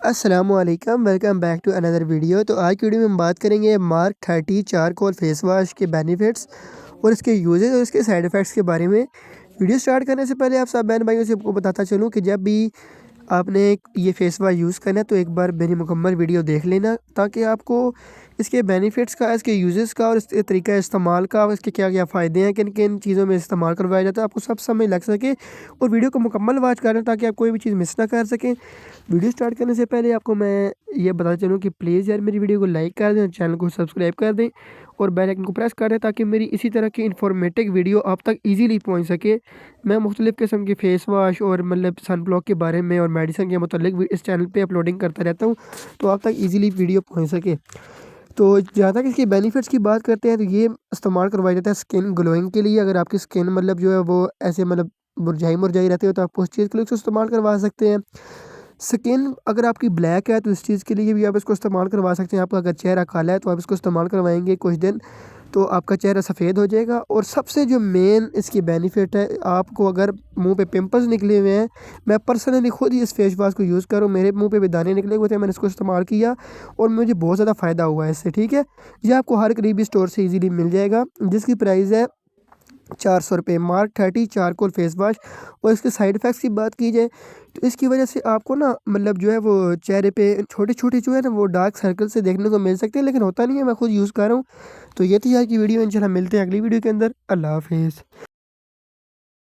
अस्सलामुअलैकुम, welcome back to another video. तो आज की वीडियो में हम बात करेंगे मार्क 30 चारकोल फेस वॉश के बेनिफिट्स और इसके यूजेस और इसके साइड इफ़ेक्ट्स के बारे में। वीडियो स्टार्ट करने से पहले आप सब बहन भाइयों से आपको बताता चलूँ कि जब भी आपने ये फेस वॉश यूज़ करना है तो एक बार मेरी मुकम्मल वीडियो देख लेना, ताकि आपको इसके बेनिफिट्स का, इसके यूजेस का और इसके तरीका इस्तेमाल का, और इसके क्या क्या फ़ायदे हैं, किन किन चीज़ों में इस्तेमाल करवाया जाता है, आपको सब समझ लग सके। और वीडियो को मुकम्मल वॉच करें ताकि आप कोई भी चीज़ मिस ना कर सकें। वीडियो स्टार्ट करने से पहले आपको मैं ये बताना चलूँ कि प्लीज़ यार मेरी वीडियो को लाइक कर दें, चैनल को सब्सक्राइब कर दें और बेल आइकन को प्रेस कर दें, ताकि मेरी इसी तरह की इन्फॉर्मेटिव वीडियो आप तक ईज़िली पहुँच सके। मैं मुख्तलिफ़ किस्म के फेस वॉश और मतलब सन ब्लॉक के बारे में और मेडिसिन के मुतालिक भी इस चैनल पे अपलोडिंग करता रहता हूँ, तो आप तक ईज़िली वीडियो पहुँच सके। तो जहाँ तक इसके बेनिफिट्स की बात करते हैं, तो ये इस्तेमाल करवाया जाता है स्किन ग्लोइंग के लिए। अगर आपकी स्किन मतलब जो है वो ऐसे मतलब मुरझाई रहती हो, तो आप उस चीज़ के लिए इसको इस्तेमाल करवा सकते हैं। स्किन अगर आपकी ब्लैक है तो इस चीज़ के लिए भी आप इसको इस्तेमाल करवा सकते हैं। आपका अगर चेहरा काला है तो आप इसको इस्तेमाल करवाएंगे कुछ दिन, तो आपका चेहरा सफ़ेद हो जाएगा। और सबसे जो मेन इसकी बेनिफिट है, आपको अगर मुंह पे पिंपल्स निकले हुए हैं, मैं पर्सनली खुद ही इस फेस वॉश को यूज़ करूँ, मेरे मुंह पे भी दाने निकले हुए थे, मैंने इसको इस्तेमाल किया और मुझे बहुत ज़्यादा फ़ायदा हुआ है इससे। ठीक है, ये आपको हर करीबी स्टोर से ईज़िली मिल जाएगा, जिसकी प्राइस है 400 रुपये। Mark 30 charcoal face wash. और इसके साइड इफ़ेक्ट्स की बात की जाए तो इसकी वजह से आपको ना मतलब जो है वो चेहरे पे छोटे-छोटे जो है ना वो डार्क सर्कल से देखने को मिल सकते हैं, लेकिन होता नहीं है, मैं खुद यूज़ कर रहा हूँ। तो ये थी आज की वीडियो, इंशाल्लाह मिलते हैं अगली वीडियो के अंदर। अल्लाह हाफ़िज़।